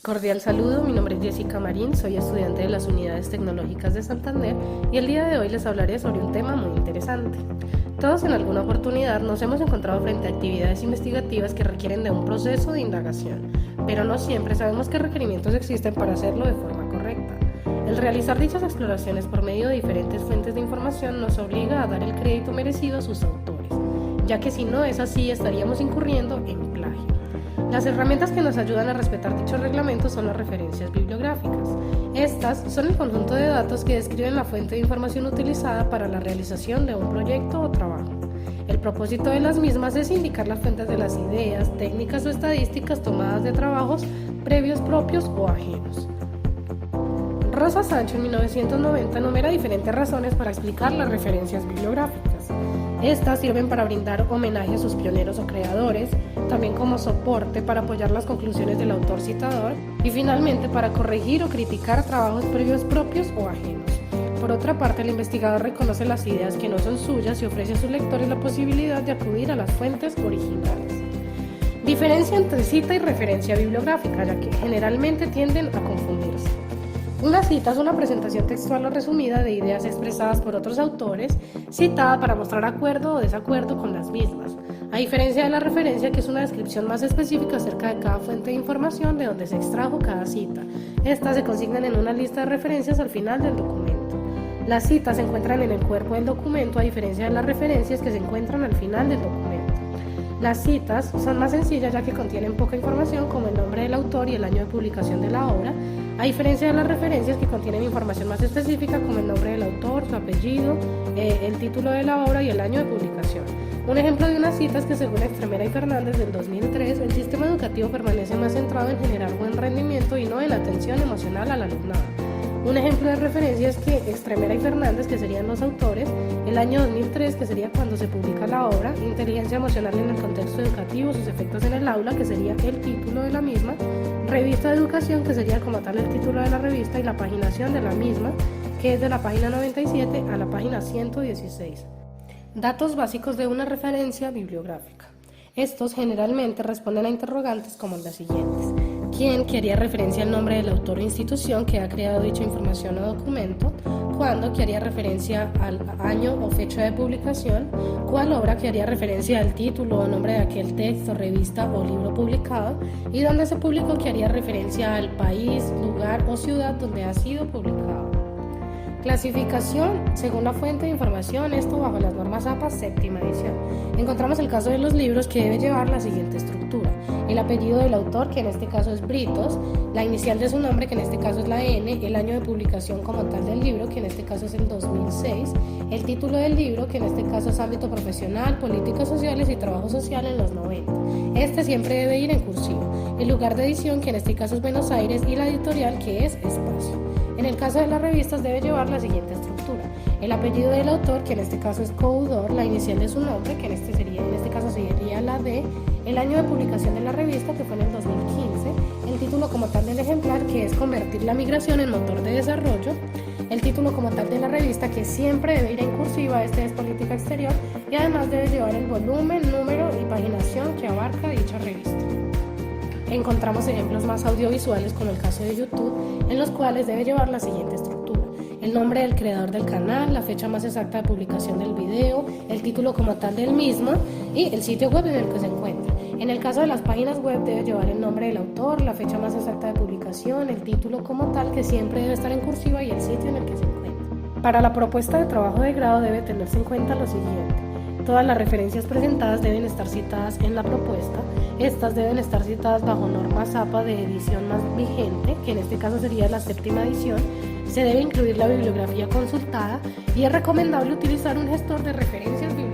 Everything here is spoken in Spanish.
Cordial saludo, mi nombre es Jessica Marín, soy estudiante de las Unidades Tecnológicas de Santander y el día de hoy les hablaré sobre un tema muy interesante. Todos en alguna oportunidad nos hemos encontrado frente a actividades investigativas que requieren de un proceso de indagación, pero no siempre sabemos qué requerimientos existen para hacerlo de forma correcta. El realizar dichas exploraciones por medio de diferentes fuentes de información nos obliga a dar el crédito merecido a sus autores, ya que si no es así estaríamos incurriendo en plagio. Las herramientas que nos ayudan a respetar dichos reglamentos son las referencias bibliográficas. Estas son el conjunto de datos que describen la fuente de información utilizada para la realización de un proyecto o trabajo. El propósito de las mismas es indicar las fuentes de las ideas, técnicas o estadísticas tomadas de trabajos previos propios o ajenos. Rosa Sancho en 1990 enumera diferentes razones para explicar las referencias bibliográficas. Estas sirven para brindar homenaje a sus pioneros o creadores, también como soporte para apoyar las conclusiones del autor citador y finalmente para corregir o criticar trabajos previos propios o ajenos. Por otra parte, el investigador reconoce las ideas que no son suyas y ofrece a sus lectores la posibilidad de acudir a las fuentes originales. Diferencia entre cita y referencia bibliográfica, ya que generalmente tienden a confundirse. Una cita es una presentación textual o resumida de ideas expresadas por otros autores, citada para mostrar acuerdo o desacuerdo con las mismas, a diferencia de la referencia, que es una descripción más específica acerca de cada fuente de información de donde se extrajo cada cita. Estas se consignan en una lista de referencias al final del documento. Las citas se encuentran en el cuerpo del documento, a diferencia de las referencias que se encuentran al final del documento. Las citas son más sencillas ya que contienen poca información como el nombre del autor y el año de publicación de la obra, a diferencia de las referencias que contienen información más específica como el nombre del autor, su apellido, el título de la obra y el año de publicación. Un ejemplo de una cita es que según Extremera y Fernández del 2003, el sistema educativo permanece más centrado en generar buen rendimiento y no en la atención emocional al alumnado. Un ejemplo de referencia es que Extremera y Fernández, que serían los autores, el año 2003, que sería cuando se publica la obra, Inteligencia emocional en el contexto educativo, sus efectos en el aula, que sería el título de la misma, Revista de educación, que sería como tal el título de la revista, y la paginación de la misma, que es de la página 97 a la página 116. Datos básicos de una referencia bibliográfica. Estos generalmente responden a interrogantes como las siguientes. ¿Quién? Que haría referencia al nombre del autor o institución que ha creado dicha información o documento. ¿Cuándo? Que haría referencia al año o fecha de publicación. ¿Cuál obra? Que haría referencia al título o nombre de aquel texto, revista o libro publicado. Y dónde se publicó, que haría referencia al país, lugar o ciudad donde ha sido publicado. Clasificación según la fuente de información, esto bajo las normas APA séptima edición. Encontramos el caso de los libros, que debe llevar la siguiente estructura: el apellido del autor, que en este caso es Britos, la inicial de su nombre, que en este caso es la N, el año de publicación como tal del libro, que en este caso es el 2006, el título del libro, que en este caso es ámbito profesional, políticas sociales y trabajo social en los 90. Este siempre debe ir en cursivo. El lugar de edición, que en este caso es Buenos Aires, y la editorial, que es Espacio. En el caso de las revistas debe llevar la siguiente estructura: el apellido del autor, que en este caso es coautor, la inicial de su nombre, que en este caso sería la D, el año de publicación de la revista, que fue en el 2015, el título como tal del ejemplar, que es Convertir la migración en motor de desarrollo, el título como tal de la revista, que siempre debe ir en cursiva, este es Política Exterior, y además debe llevar el volumen, número y paginación que abarca dicha revista. Encontramos ejemplos más audiovisuales, como el caso de YouTube, en los cuales debe llevar la siguiente estructura: el nombre del creador del canal, la fecha más exacta de publicación del video, el título como tal del mismo y el sitio web en el que se encuentra. En el caso de las páginas web debe llevar el nombre del autor, la fecha más exacta de publicación, el título como tal, que siempre debe estar en cursiva, y el sitio en el que se encuentra. Para la propuesta de trabajo de grado debe tenerse en cuenta lo siguiente: todas las referencias presentadas deben estar citadas en la propuesta. Estas deben estar citadas bajo normas APA de edición más vigente, que en este caso sería la séptima edición. Se debe incluir la bibliografía consultada y es recomendable utilizar un gestor de referencias bibliográficas.